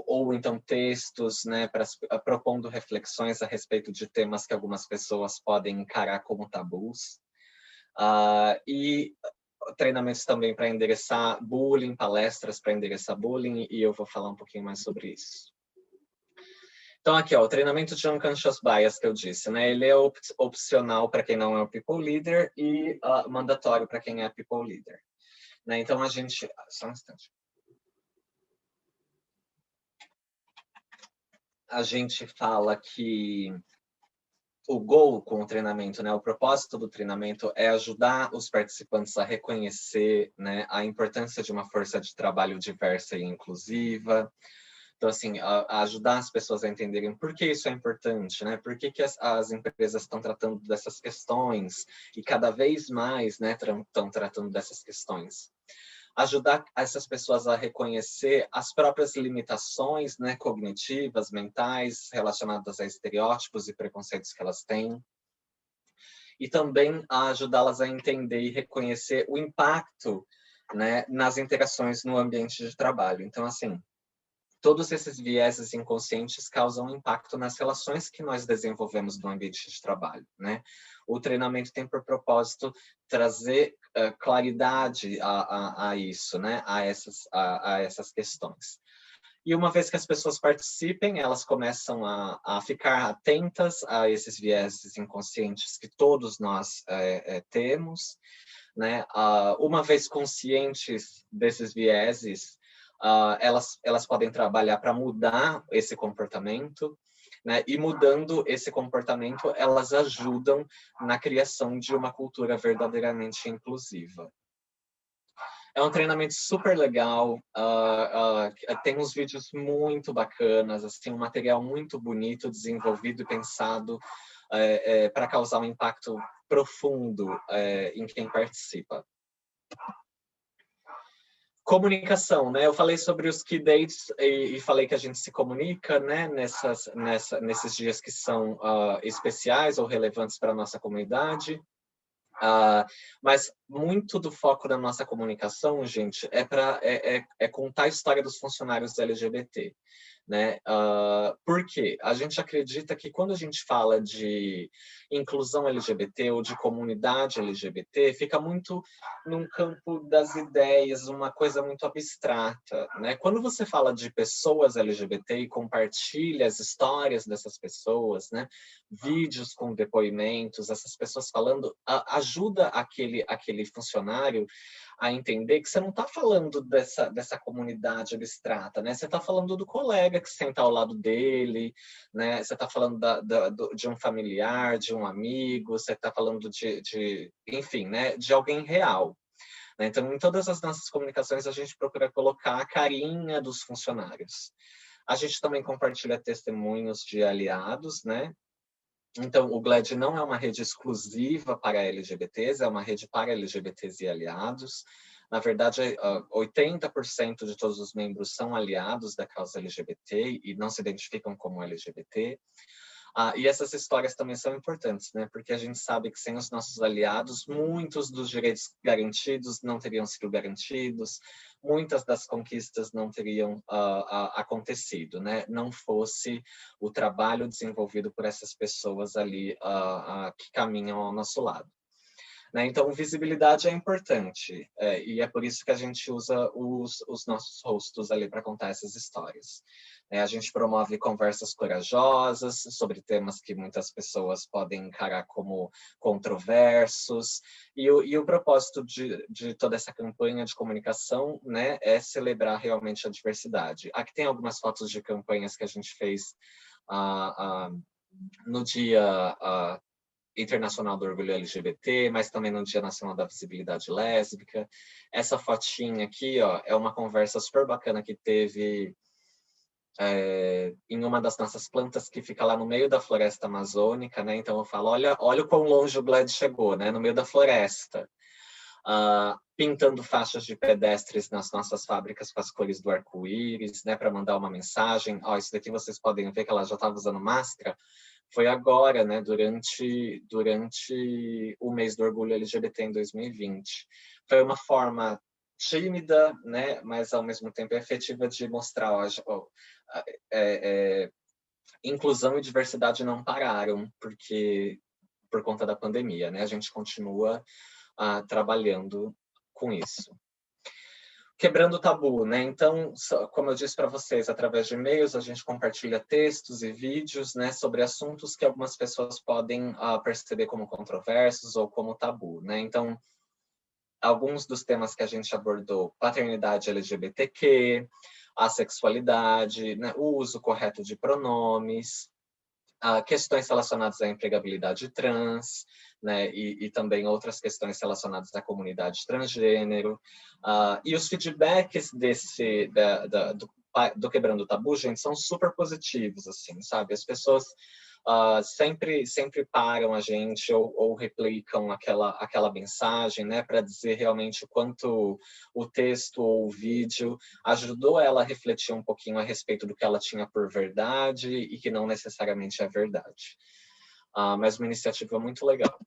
ou então textos, né, propondo reflexões a respeito de temas que algumas pessoas podem encarar como tabus. E treinamentos também para endereçar bullying, palestras para endereçar bullying, e eu vou falar um pouquinho mais sobre isso. Então, aqui, ó, o treinamento de Unconscious Bias que eu disse, né? Ele é opcional para quem não é o People Leader e mandatório para quem é People Leader. Né? Então, a gente... Só um instante. A gente fala que o goal com o treinamento, né? O propósito do treinamento é ajudar os participantes a reconhecer, né, a importância de uma força de trabalho diversa e inclusiva. Então, assim, ajudar as pessoas a entenderem por que isso é importante, né? Por que as empresas estão tratando dessas questões e cada vez mais, né, estão tratando dessas questões. Ajudar essas pessoas a reconhecer as próprias limitações, né, cognitivas, mentais, relacionadas a estereótipos e preconceitos que elas têm. E também ajudá-las a entender e reconhecer o impacto, né, nas interações no ambiente de trabalho. Então, assim, todos esses vieses inconscientes causam impacto nas relações que nós desenvolvemos no ambiente de trabalho, né? O treinamento tem por propósito trazer claridade a isso, né? A essas questões. E uma vez que as pessoas participem, elas começam a ficar atentas a esses vieses inconscientes que todos nós temos, né? Uma vez conscientes desses vieses, elas podem trabalhar para mudar esse comportamento, né? E mudando esse comportamento, elas ajudam na criação de uma cultura verdadeiramente inclusiva. É um treinamento super legal, tem uns vídeos muito bacanas, assim, um material muito bonito, desenvolvido e pensado para causar um impacto profundo em quem participa. Comunicação, né? Eu falei sobre os key dates e falei que a gente se comunica, né? Nesses dias que são especiais ou relevantes para a nossa comunidade. Mas muito do foco da nossa comunicação, gente, é contar a história dos funcionários LGBT, né? Por quê? A gente acredita que quando a gente fala de inclusão LGBT ou de comunidade LGBT, fica muito num campo das ideias, uma coisa muito abstrata, né? Quando você fala de pessoas LGBT e compartilha as histórias dessas pessoas, né? Vídeos com depoimentos, essas pessoas falando, ajuda aquele funcionário a entender que você não está falando dessa comunidade abstrata, né? Você está falando do colega que senta ao lado dele, né? Você está falando de um familiar, de um amigo, você está falando enfim, né? De alguém real. Né? Então, em todas as nossas comunicações, a gente procura colocar a carinha dos funcionários. A gente também compartilha testemunhos de aliados, né? Então, o GLAD não é uma rede exclusiva para LGBTs, é uma rede para LGBTs e aliados. Na verdade, 80% de todos os membros são aliados da causa LGBT e não se identificam como LGBT. E essas histórias também são importantes, né? Porque a gente sabe que sem os nossos aliados, muitos dos direitos garantidos não teriam sido garantidos, muitas das conquistas não teriam acontecido, né? Não fosse o trabalho desenvolvido por essas pessoas ali que caminham ao nosso lado. Né? Então, visibilidade é importante, e é por isso que a gente usa os nossos rostos ali para contar essas histórias. A gente promove conversas corajosas sobre temas que muitas pessoas podem encarar como controversos, e o propósito de toda essa campanha de comunicação, né, é celebrar realmente a diversidade. Aqui tem algumas fotos de campanhas que a gente fez no Dia Internacional do Orgulho LGBT, mas também no Dia Nacional da Visibilidade Lésbica. Essa fotinha aqui, ó, é uma conversa super bacana que teve em uma das nossas plantas que fica lá no meio da floresta amazônica, né? Então eu falo, olha o quão longe o GLAD chegou, né? No meio da floresta. Pintando faixas de pedestres nas nossas fábricas com as cores do arco-íris, né? Para mandar uma mensagem. Ó, isso daqui vocês podem ver que ela já estava usando máscara. Foi agora, né, durante o mês do orgulho LGBT em 2020. Foi uma forma tímida, né, mas ao mesmo tempo efetiva de mostrar inclusão e diversidade não pararam por conta da pandemia, né? A gente continua trabalhando com isso. Quebrando o tabu, né? Então, como eu disse para vocês, através de e-mails, a gente compartilha textos e vídeos, né, sobre assuntos que algumas pessoas podem perceber como controversos ou como tabu, né? Então, alguns dos temas que a gente abordou: paternidade LGBTQ, a sexualidade, né, o uso correto de pronomes, questões relacionadas à empregabilidade trans, né, e também outras questões relacionadas à comunidade transgênero. E os feedbacks do Quebrando o Tabu, gente, são super positivos, assim, sabe? As pessoas sempre param a gente ou replicam aquela mensagem, né, para dizer realmente o quanto o texto ou o vídeo ajudou ela a refletir um pouquinho a respeito do que ela tinha por verdade e que não necessariamente é verdade. Mas uma iniciativa muito legal.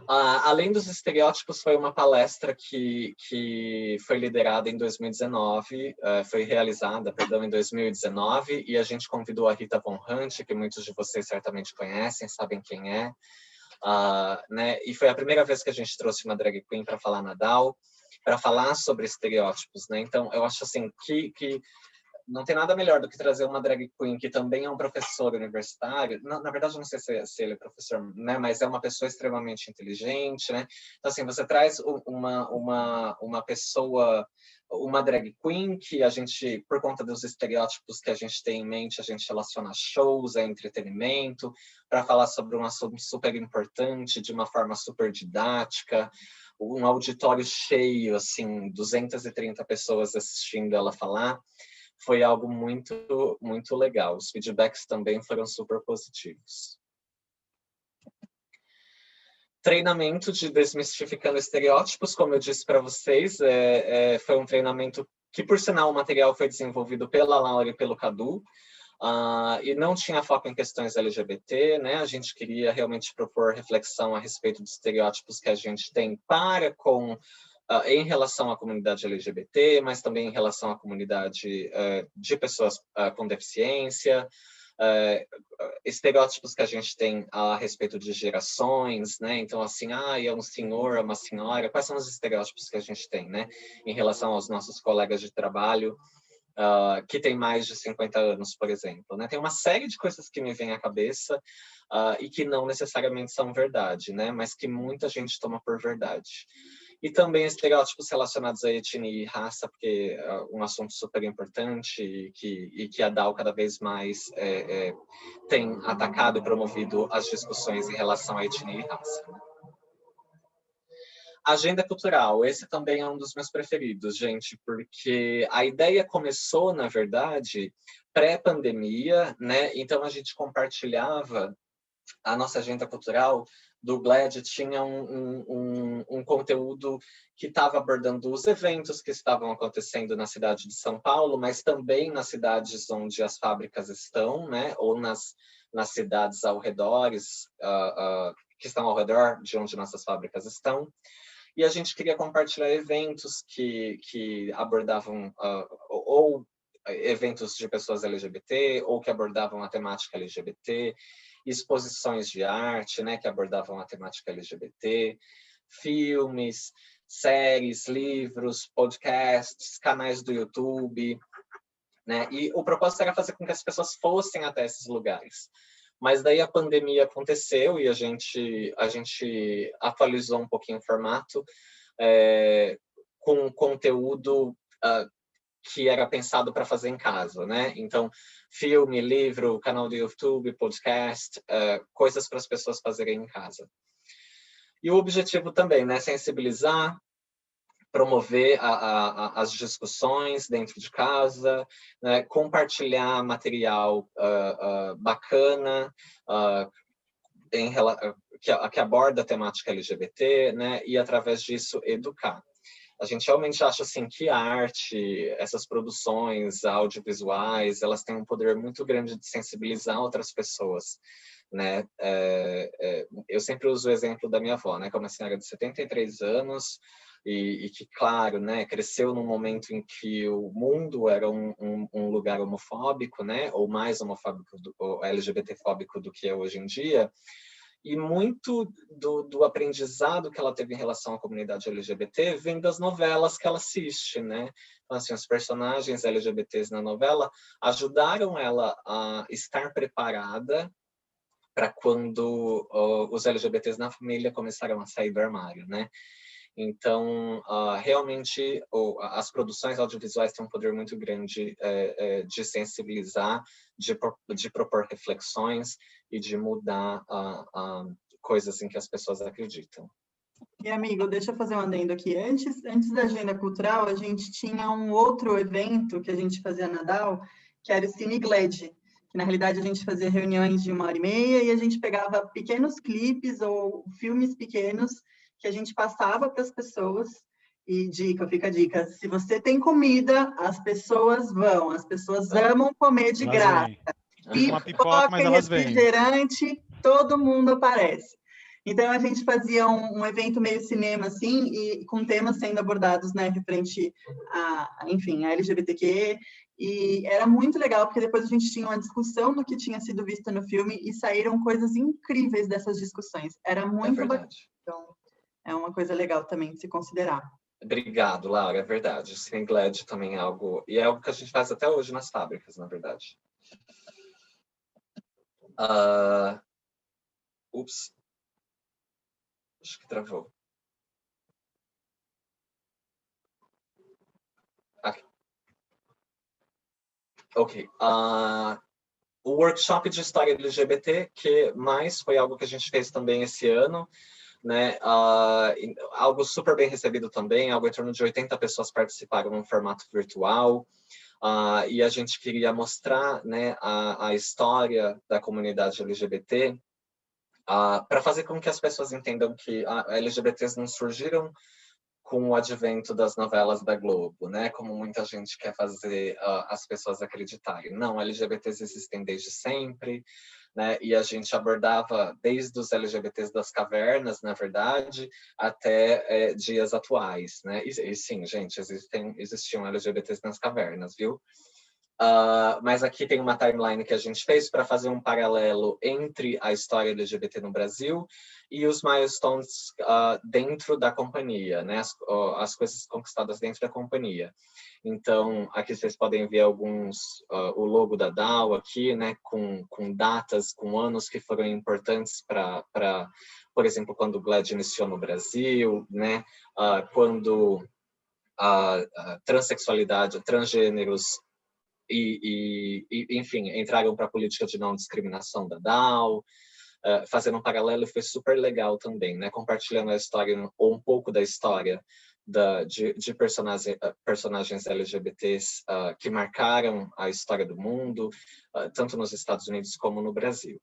Além dos estereótipos, foi uma palestra que foi liderada em 2019, foi realizada, em 2019, e a gente convidou a Rita Von Hunt, que muitos de vocês certamente conhecem, sabem quem é, né? E foi a primeira vez que a gente trouxe uma drag queen para falar na DAO, para falar sobre estereótipos, né? Então, eu acho assim que não tem nada melhor do que trazer uma drag queen que também é um professor universitário. Na verdade, eu não sei se ele é professor, né? Mas é uma pessoa extremamente inteligente, né? Então, assim, você traz uma pessoa, uma drag queen que a gente, por conta dos estereótipos que a gente tem em mente, a gente relaciona a shows, a entretenimento, para falar sobre um assunto super importante, de uma forma super didática, um auditório cheio, assim, 230 pessoas assistindo ela falar. Foi algo muito, muito legal. Os feedbacks também foram super positivos. Treinamento de Desmistificando Estereótipos, como eu disse para vocês, foi um treinamento que, por sinal, o material foi desenvolvido pela Laura e pelo Cadu, e não tinha foco em questões LGBT, né? A gente queria realmente propor reflexão a respeito dos estereótipos que a gente tem em relação à comunidade LGBT, mas também em relação à comunidade de pessoas com deficiência, estereótipos que a gente tem a respeito de gerações, né? Então, assim, é um senhor, é uma senhora. Quais são os estereótipos que a gente tem, né? Em relação aos nossos colegas de trabalho, que tem mais de 50 anos, por exemplo, né? Tem uma série de coisas que me vêm à cabeça e que não necessariamente são verdade, né? Mas que muita gente toma por verdade. E também estereótipos relacionados à etnia e raça, porque é um assunto super importante e que a DAO cada vez mais tem atacado e promovido as discussões em relação à etnia e raça. Agenda cultural, esse também é um dos meus preferidos, gente, porque a ideia começou, na verdade, pré-pandemia, né? Então a gente compartilhava a nossa agenda cultural do GLAD, tinha um conteúdo que estava abordando os eventos que estavam acontecendo na cidade de São Paulo, mas também nas cidades onde as fábricas estão, né? Ou nas cidades ao redor, que estão ao redor de onde nossas fábricas estão. E a gente queria compartilhar eventos que abordavam ou eventos de pessoas LGBT, ou que abordavam a temática LGBT, exposições de arte, né, que abordavam a temática LGBT, filmes, séries, livros, podcasts, canais do YouTube, né? E o propósito era fazer com que as pessoas fossem até esses lugares. Mas daí a pandemia aconteceu e a gente atualizou um pouquinho o formato com conteúdo que era pensado para fazer em casa, né? Então, filme, livro, canal do YouTube, podcast, coisas para as pessoas fazerem em casa. E o objetivo também, né? Sensibilizar, promover as discussões dentro de casa, né? Compartilhar material bacana que aborda a temática LGBT, né? E através disso educar. A gente realmente acha assim que a arte, essas produções audiovisuais, elas têm um poder muito grande de sensibilizar outras pessoas, né? Eu sempre uso o exemplo da minha avó, né? Que é uma senhora de 73 anos e que, claro, né? Cresceu num momento em que o mundo era um lugar homofóbico, né? Ou mais homofóbico, ou LGBT-fóbico do que é hoje em dia. E muito do aprendizado que ela teve em relação à comunidade LGBT vem das novelas que ela assiste, né? Então, assim, os personagens LGBTs na novela ajudaram ela a estar preparada para quando os LGBTs na família começaram a sair do armário, né? Então, realmente, as produções audiovisuais têm um poder muito grande de sensibilizar, de propor reflexões e de mudar coisas em que as pessoas acreditam. E, amigo, deixa eu fazer um adendo aqui. Antes da agenda cultural, a gente tinha um outro evento que a gente fazia na DAO, que era o Cine GLAD, que na realidade a gente fazia reuniões de 1h30 e a gente pegava pequenos clipes ou filmes pequenos que a gente passava para as pessoas. E fica a dica, se você tem comida, as pessoas vão, as pessoas amam comer de graça. Pipoca e refrigerante, todo mundo aparece. Então, a gente fazia um evento meio cinema, assim, e com temas sendo abordados, né, referente enfim, a LGBTQ, e era muito legal, porque depois a gente tinha uma discussão do que tinha sido visto no filme e saíram coisas incríveis dessas discussões. Era muito bacana. Então, é uma coisa legal também de se considerar. Obrigado, Laura, é verdade. Sim, GLAD também é algo... E é algo que a gente faz até hoje nas fábricas, na verdade. Ups. Acho que travou. Aqui. Ok. O workshop de história LGBT, que mais foi algo que a gente fez também esse ano, né? Algo super bem recebido também, algo em torno de 80 pessoas participaram num formato virtual, e a gente queria mostrar, né, a história da comunidade LGBT, para fazer com que as pessoas entendam que LGBTs não surgiram com o advento das novelas da Globo, né? Como muita gente quer fazer as pessoas acreditarem. Não, LGBTs existem desde sempre, né? E a gente abordava desde os LGBTs das cavernas, na verdade, até dias atuais, né? E sim, gente, existiam LGBTs nas cavernas, viu? Mas aqui tem uma timeline que a gente fez para fazer um paralelo entre a história LGBT no Brasil e os milestones dentro da companhia, né? As coisas conquistadas dentro da companhia. Então, aqui vocês podem ver o logo da DAO aqui, né? Com datas, com anos que foram importantes para, por exemplo, quando o GLAD iniciou no Brasil, né? Quando a transexualidade, transgêneros enfim, entraram para a política de não discriminação da DAO, fazendo um paralelo, foi super legal também, né? Compartilhando a história, ou um pouco da história de personagens LGBTs que marcaram a história do mundo, tanto nos Estados Unidos como no Brasil.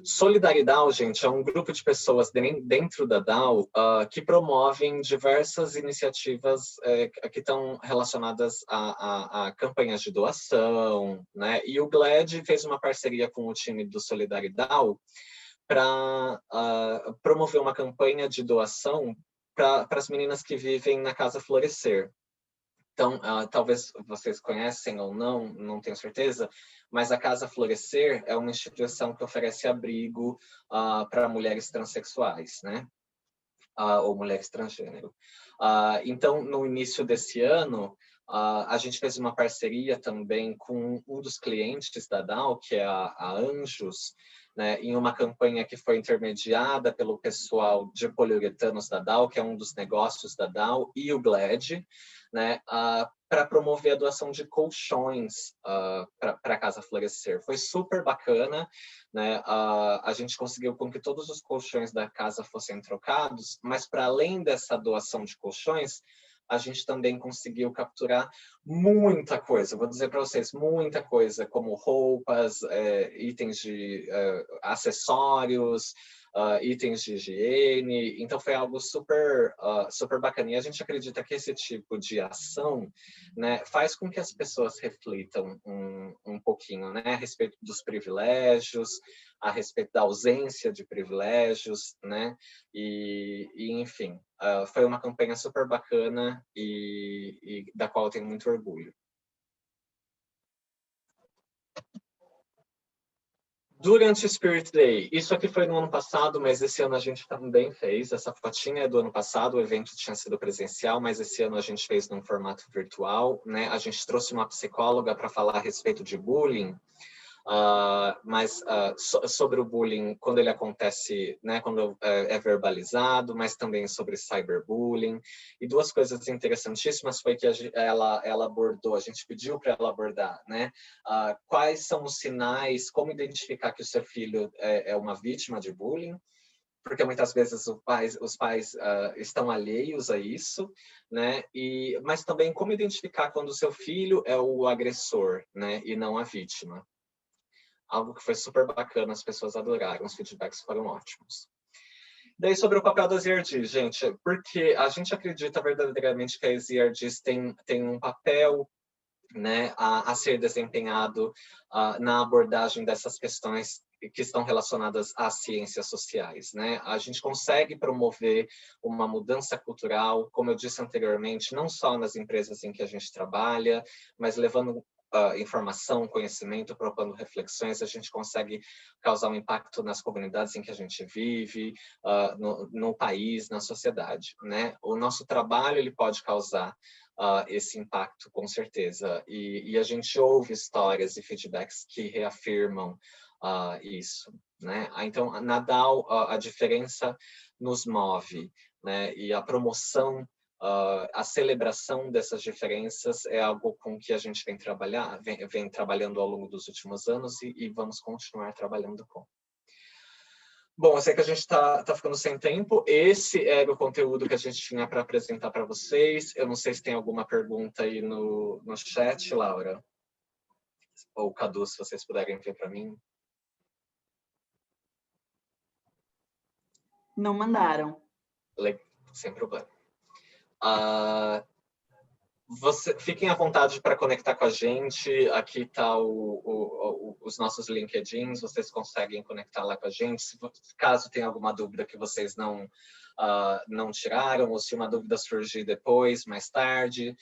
Solidaridade, gente, é um grupo de pessoas dentro da DAO que promovem diversas iniciativas que estão relacionadas a campanhas de doação, né? E o GLAD fez uma parceria com o time do Solidaridade para promover uma campanha de doação para as meninas que vivem na Casa Florescer. Então, talvez vocês conhecem ou não tenho certeza, mas a Casa Florescer é uma instituição que oferece abrigo para mulheres transexuais, né? Ou mulheres transgênero. Então, no início desse ano, a gente fez uma parceria também com um dos clientes da DAO, que é a Anjos, né, em uma campanha que foi intermediada pelo pessoal de poliuretanos da DAO, que é um dos negócios da DAO, e o GLAD, né, para promover a doação de colchões para a Casa Florescer. Foi super bacana, né? A gente conseguiu com que todos os colchões da casa fossem trocados, mas para além dessa doação de colchões, a gente também conseguiu capturar muita coisa, vou dizer para vocês, muita coisa, como roupas, itens de acessórios, itens de higiene. Então foi algo super bacana. E a gente acredita que esse tipo de ação, né, faz com que as pessoas reflitam um pouquinho, né, a respeito dos privilégios, a respeito da ausência de privilégios, né? Enfim, foi uma campanha super bacana e da qual eu tenho muito orgulho. Durante o Spirit Day, isso aqui foi no ano passado, mas esse ano a gente também fez. Essa fotinha é do ano passado, o evento tinha sido presencial, mas esse ano a gente fez num formato virtual, né? A gente trouxe uma psicóloga para falar a respeito de bullying, mas sobre o bullying quando ele acontece, né, quando é verbalizado, mas também sobre cyberbullying. E duas coisas interessantíssimas foi que ela abordou, a gente pediu para ela abordar, né, quais são os sinais, como identificar que o seu filho é uma vítima de bullying, porque muitas vezes os pais estão alheios a isso, né? Mas também como identificar quando o seu filho é o agressor, né, e não a vítima. Algo que foi super bacana, as pessoas adoraram, os feedbacks foram ótimos. Daí, sobre o papel das ERDs, gente, porque a gente acredita verdadeiramente que as ERDs têm um papel, né, a ser desempenhado na abordagem dessas questões que estão relacionadas às ciências sociais, né? A gente consegue promover uma mudança cultural, como eu disse anteriormente, não só nas empresas em que a gente trabalha, mas levando informação, conhecimento, propondo reflexões, a gente consegue causar um impacto nas comunidades em que a gente vive, no país, na sociedade, né? O nosso trabalho, ele pode causar esse impacto, com certeza. E a gente ouve histórias e feedbacks que reafirmam isso, né? Então, na DAO, a diferença nos move, né? E a promoção, a celebração dessas diferenças é algo com que a gente vem trabalhando ao longo dos últimos anos e vamos continuar trabalhando com. Bom, eu sei que a gente está ficando sem tempo. Esse era o conteúdo que a gente tinha para apresentar para vocês. Eu não sei se tem alguma pergunta aí no chat, Laura. Ou Cadu, se vocês puderem ver para mim. Não mandaram. Sem problema. Fiquem à vontade para conectar com a gente. Aqui está os nossos LinkedIns, vocês conseguem conectar lá com a gente. Caso tenha alguma dúvida que vocês não tiraram, ou se uma dúvida surgir depois, mais tarde,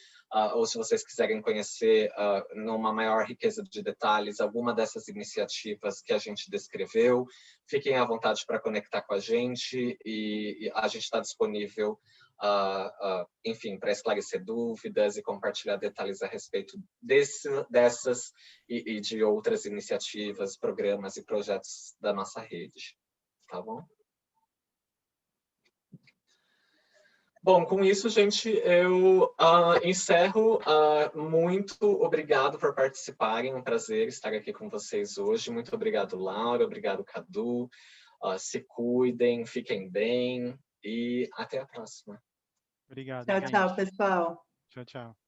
ou se vocês quiserem conhecer numa maior riqueza de detalhes alguma dessas iniciativas que a gente descreveu, fiquem à vontade para conectar com a gente e a gente está disponível, enfim, para esclarecer dúvidas e compartilhar detalhes a respeito dessas e de outras iniciativas, programas e projetos da nossa rede. Tá bom? Bom, com isso, gente, eu encerro. Muito obrigado por participarem. Um prazer estar aqui com vocês hoje. Muito obrigado, Laura. Obrigado, Cadu. Se cuidem, fiquem bem e até a próxima. Obrigado. Tchau, gente. tchau, pessoal. Tchau, tchau.